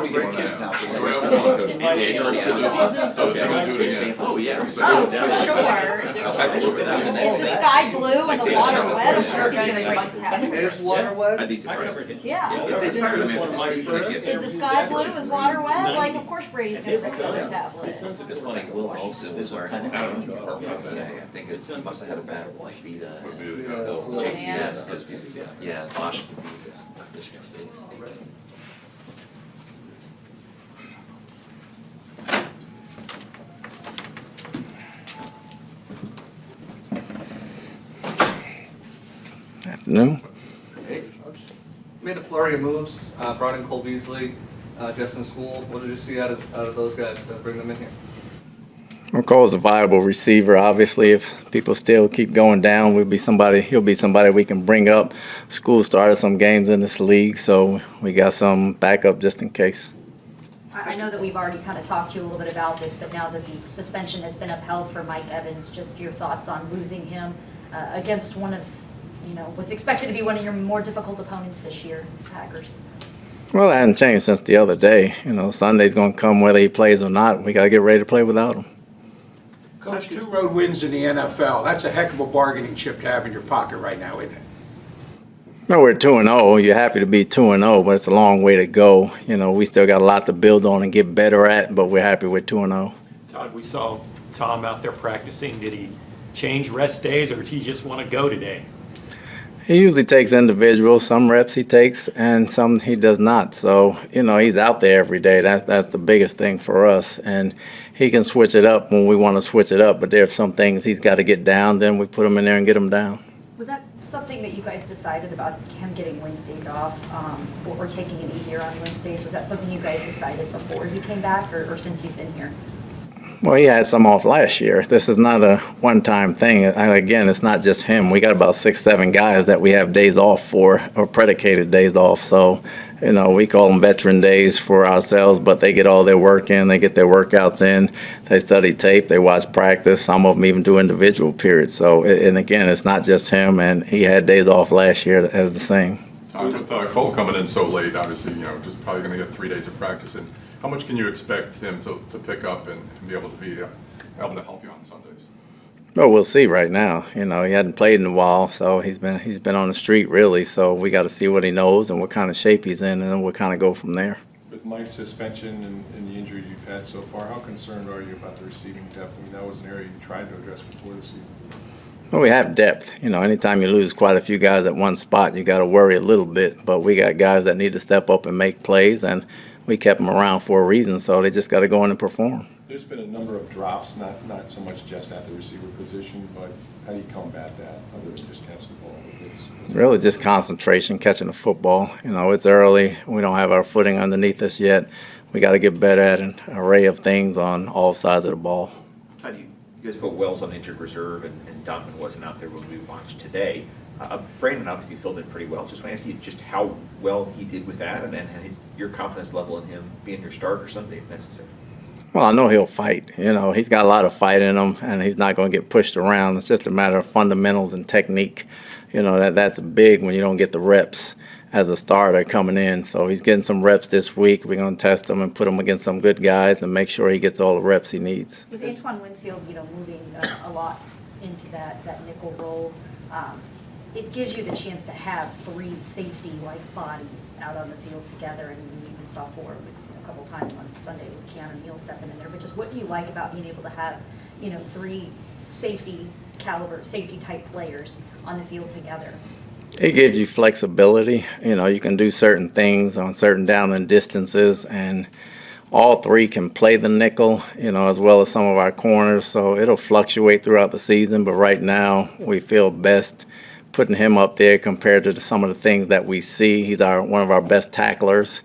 hope he gets kids now. He's already out of the season. So he's gonna do it again. Oh, yeah. Oh, for sure. Is the sky blue and the water wet? Of course he's gonna break tab. There's water wet? I'd be surprised. Yeah. It's tired of him. Is the sky blue? Is water wet? Like, of course Brady's gonna break another tablet. It's funny, Will also was wearing purple today. I think he must have had a bad like beat JTS, because, yeah, Washington beat Michigan State. Afternoon. Made a flurry of moves, brought in Cole Beasley, Justin School. What did you see out of those guys to bring them in here? Well, Cole's a viable receiver. Obviously, if people still keep going down, he'll be somebody we can bring up. School started some games in this league, so we got some backup just in case. I know that we've already kind of talked to you a little bit about this, but now that the suspension has been upheld for Mike Evans, just your thoughts on losing him against one of, what's expected to be one of your more difficult opponents this year, Packers. Well, it hasn't changed since the other day. Sunday's going to come whether he plays or not. We got to get ready to play without him. Coach, 2 road wins in the NFL. That's a heck of a bargaining chip to have in your pocket right now, isn't it? No, we're 2-0. You're happy to be 2-0, but it's a long way to go. We still got a lot to build on and get better at, but we're happy with 2-0. Todd, we saw Tom out there practicing. Did he change rest days, or did he just want to go today? He usually takes individuals. Some reps he takes and some he does not. So, he's out there every day. That's the biggest thing for us. And he can switch it up when we want to switch it up. But there are some things he's got to get down. Then we put him in there and get him down. Was that something that you guys decided about him getting Wednesdays off or taking it easier on Wednesdays? Was that something you guys decided before he came back or since he's been here? Well, he had some off last year. This is not a one-time thing. And again, it's not just him. We got about 6, 7 guys that we have days off for, or predicated days off. So, we call them veteran days for ourselves, but they get all their work in. They get their workouts in. They study tape. They watch practice. Some of them even do individual periods. So, and again, it's not just him. And he had days off last year as the same. With Cole coming in so late, obviously, just probably going to get 3 days of practice. And how much can you expect him to pick up and be able to help you on Sundays? Well, we'll see right now. He hadn't played in a while, so he's been on the street really. So we got to see what he knows and what kind of shape he's in, and then we'll kind of go from there. With Mike's suspension and the injuries you've had so far, how concerned are you about the receiving depth? I mean, that was an area you tried to address before the season. Well, we have depth. Anytime you lose quite a few guys at one spot, you got to worry a little bit. But we got guys that need to step up and make plays, and we kept them around for a reason, so they just got to go in and perform. There's been a number of drops, not so much just at the receiver position, but how do you combat that other than just catch the ball? Really just concentration, catching the football. It's early. We don't have our footing underneath us yet. We got to get better at an array of things on all sides of the ball. Todd, you guys put Wells on injured reserve, and Donovan wasn't out there when we watched today. Brandon obviously filled in pretty well. Just want to ask you just how well he did with that, and your confidence level in him being your starter Sunday if necessary. Well, I know he'll fight. He's got a lot of fight in him, and he's not going to get pushed around. It's just a matter of fundamentals and technique. That's big when you don't get the reps as a starter coming in. So he's getting some reps this week. We're going to test him and put him against some good guys and make sure he gets all the reps he needs. With Antoine Winfield, moving a lot into that nickel role, it gives you the chance to have 3 safety-like bodies out on the field together, and you even saw 4 a couple times on Sunday with Keanu Neal stepping in there. But just what do you like about being able to have, 3 safety-type players on the field together? It gives you flexibility. You can do certain things on certain down and distances, and all 3 can play the nickel, as well as some of our corners. So it'll fluctuate throughout the season, but right now we feel best putting him up there compared to some of the things that we see. He's one of our best tacklers.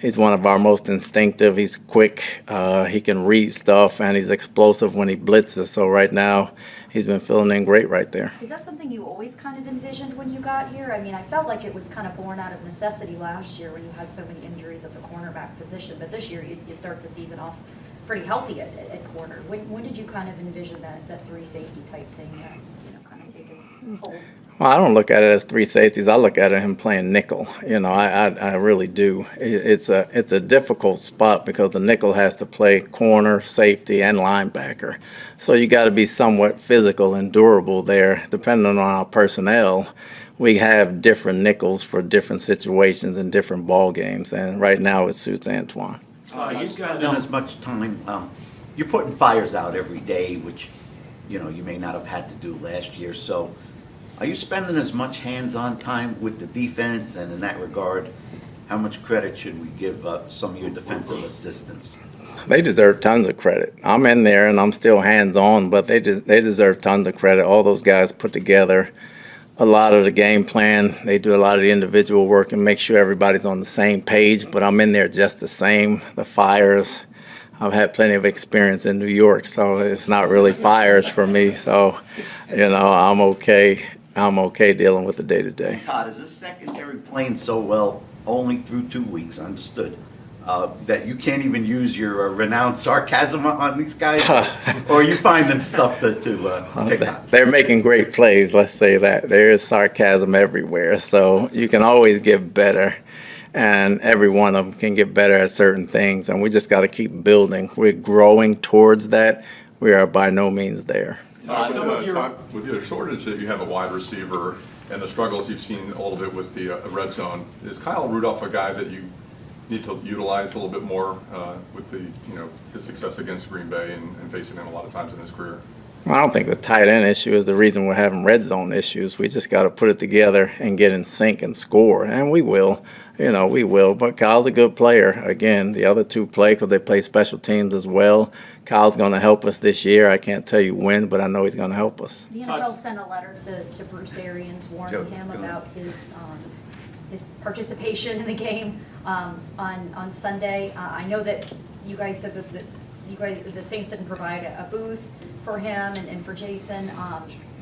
He's one of our most instinctive. He's quick. He can read stuff, and he's explosive when he blitzes. So right now, he's been filling in great right there. Is that something you always kind of envisioned when you got here? I mean, I felt like it was kind of born out of necessity last year when you had so many injuries at the cornerback position. But this year, you start the season off pretty healthy at corner. When did you kind of envision that 3 safety type thing kind of taking hold? Well, I don't look at it as three safeties. I look at it him playing nickel. I really do. It's a difficult spot because the nickel has to play corner, safety, and linebacker. So you got to be somewhat physical and durable there. Depending on our personnel, we have different nickels for different situations and different ball games. And right now it suits Antoine. You've got as much time. You're putting fires out every day, which you may not have had to do last year. So, are you spending as much hands-on time with the defense? And in that regard, how much credit should we give some of your defensive assistants? They deserve tons of credit. I'm in there and I'm still hands-on, but they deserve tons of credit. All those guys put together a lot of the game plan. They do a lot of the individual work and make sure everybody's on the same page, but I'm in there just the same. The fires, I've had plenty of experience in New York, so it's not really fires for me. So, I'm okay. I'm okay dealing with the day-to-day. Todd, is this secondary playing so well only through 2 weeks? Understood. That you can't even use your renowned sarcasm on these guys? Or are you finding stuff to pick on? They're making great plays, let's say that. There is sarcasm everywhere, so you can always get better. And every one of them can get better at certain things, and we just got to keep building. We're growing towards that. We are by no means there. With the shortage that you have a wide receiver and the struggles you've seen a little bit with the red zone, is Kyle Rudolph a guy that you need to utilize a little bit more with his success against Green Bay and facing them a lot of times in his career? Well, I don't think the tight end issue is the reason we're having red zone issues. We just got to put it together and get in sync and score, and we will. We will. But Kyle's a good player. Again, the other two play because they play special teams as well. Kyle's going to help us this year. I can't tell you when, but I know he's going to help us. The NFL sent a letter to Bruce Arians warning him about his participation in the game on Sunday. I know that you guys said that the Saints didn't provide a booth for him and for Jason.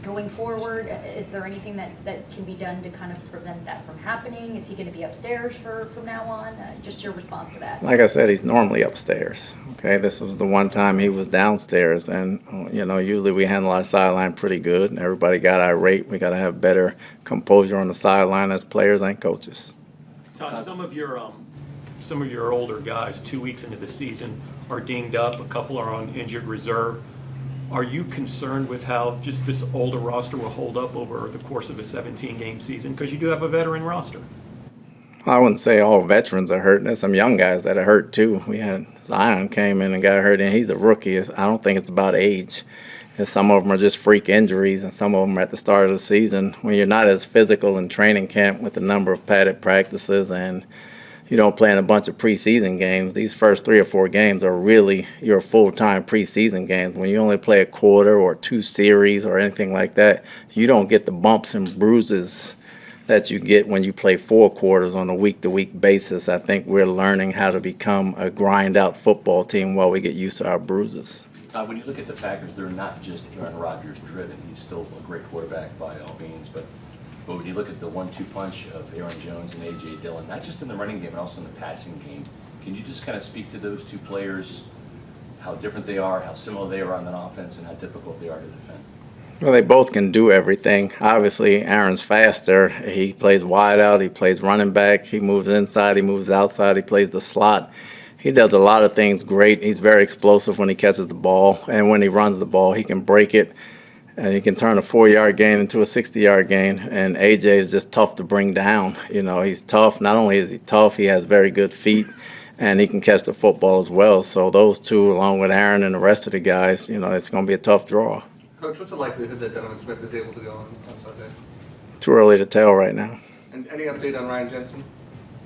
Going forward, is there anything that can be done to kind of prevent that from happening? Is he going to be upstairs from now on? Just your response to that. Like I said, he's normally upstairs. Okay, this was the one time he was downstairs, and usually we handle our sideline pretty good. And everybody got irate. We got to have better composure on the sideline as players and coaches. Todd, some of your older guys, 2 weeks into the season, are dinged up. A couple are on injured reserve. Are you concerned with how just this older roster will hold up over the course of a 17-game season? Because you do have a veteran roster. I wouldn't say all veterans are hurt. There's some young guys that are hurt too. We had Zion came in and got hurt, and he's a rookie. I don't think it's about age. And some of them are just freak injuries, and some of them are at the start of the season. When you're not as physical in training camp with the number of padded practices and you don't play in a bunch of preseason games, these first 3 or 4 games are really your full-time preseason games. When you only play a quarter or 2 series or anything like that, you don't get the bumps and bruises that you get when you play 4 quarters on a week-to-week basis. I think we're learning how to become a grind-out football team while we get used to our bruises. When you look at the Packers, they're not just Aaron Rodgers driven. He's still a great quarterback by all means, but when you look at the 1-2 punch of Aaron Jones and A.J. Dillon, not just in the running game, but also in the passing game, can you just kind of speak to those two players, how different they are, how similar they are on that offense, and how difficult they are to defend? Well, they both can do everything. Obviously, Aaron's faster. He plays wide out. He plays running back. He moves inside. He moves outside. He plays the slot. He does a lot of things great. He's very explosive when he catches the ball, and when he runs the ball, he can break it. And he can turn a 4-yard gain into a 60-yard gain. And AJ is just tough to bring down. He's tough. Not only is he tough, he has very good feet, and he can catch the football as well. So those two, along with Aaron and the rest of the guys, it's going to be a tough draw. Coach, what's the likelihood that Donovan Smith is able to go on Sunday? Too early to tell right now. And any update on Ryan Jensen?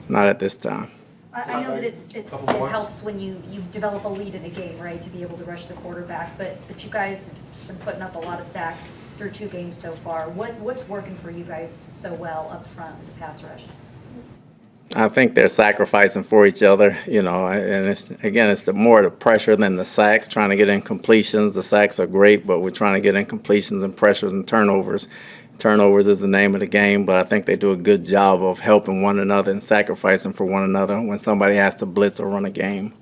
Not at this time. I know that it helps when you develop a lead in a game, right, to be able to rush the quarterback, but you guys have just been putting up a lot of sacks through 2 games so far. What's working for you guys so well up front with the pass rush? I think they're sacrificing for each other, and it's more the pressure than the sacks, trying to get in completions. The sacks are great, but we're trying to get in completions and pressures and turnovers. Turnovers is the name of the game, but I think they do a good job of helping one another and sacrificing for one another when somebody has to blitz or run a game.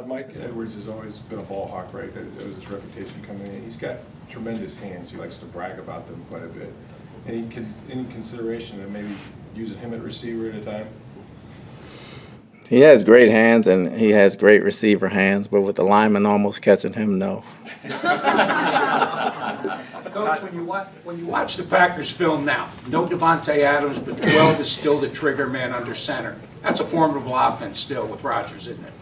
Mike Edwards has always been a ball hawk, right? That was his reputation coming in. He's got tremendous hands. He likes to brag about them quite a bit. Any consideration of maybe using him at receiver at a time? He has great hands and he has great receiver hands, but with the lineman almost catching him, no. Coach, when you watch the Packers film now, no Devontae Adams, but 12 is still the trigger man under center. That's a formidable offense still with Rodgers, isn't it?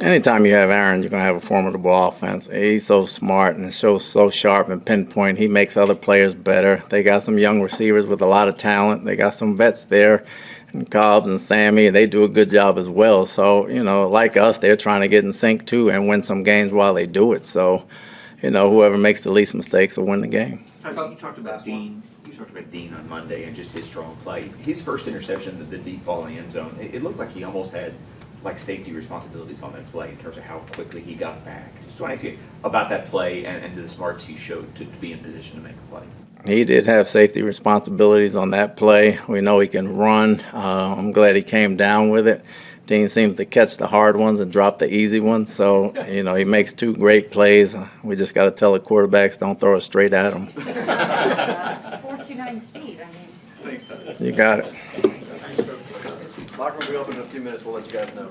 Anytime you have Aaron, you're going to have a formidable offense. He's so smart and so sharp and pinpoint. He makes other players better. They got some young receivers with a lot of talent. They got some vets there, and Cobb and Sammy. They do a good job as well. So, like us, they're trying to get in sync too and win some games while they do it. So, whoever makes the least mistakes will win the game. You talked about Dean. You talked about Dean on Monday and just his strong play. His first interception, the deep ball in the end zone, it looked like he almost had safety responsibilities on that play in terms of how quickly he got back. Just want to ask you about that play and the smarts he showed to be in position to make a play. He did have safety responsibilities on that play. We know he can run. I'm glad he came down with it. Dean seems to catch the hard ones and drop the easy ones. So, he makes two great plays. We just got to tell the quarterbacks, don't throw it straight at him. 4.29 speed, Thanks, Todd. You got it. Locker room will be open in a few minutes, we'll let you guys know.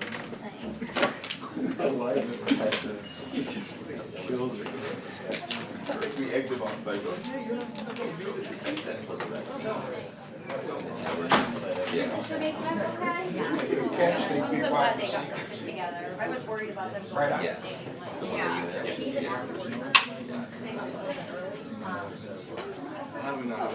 We egged him on Facebook. I'm so glad they got to sit together. I was worried about them. Right on. Yeah. Even afterwards. How do we not?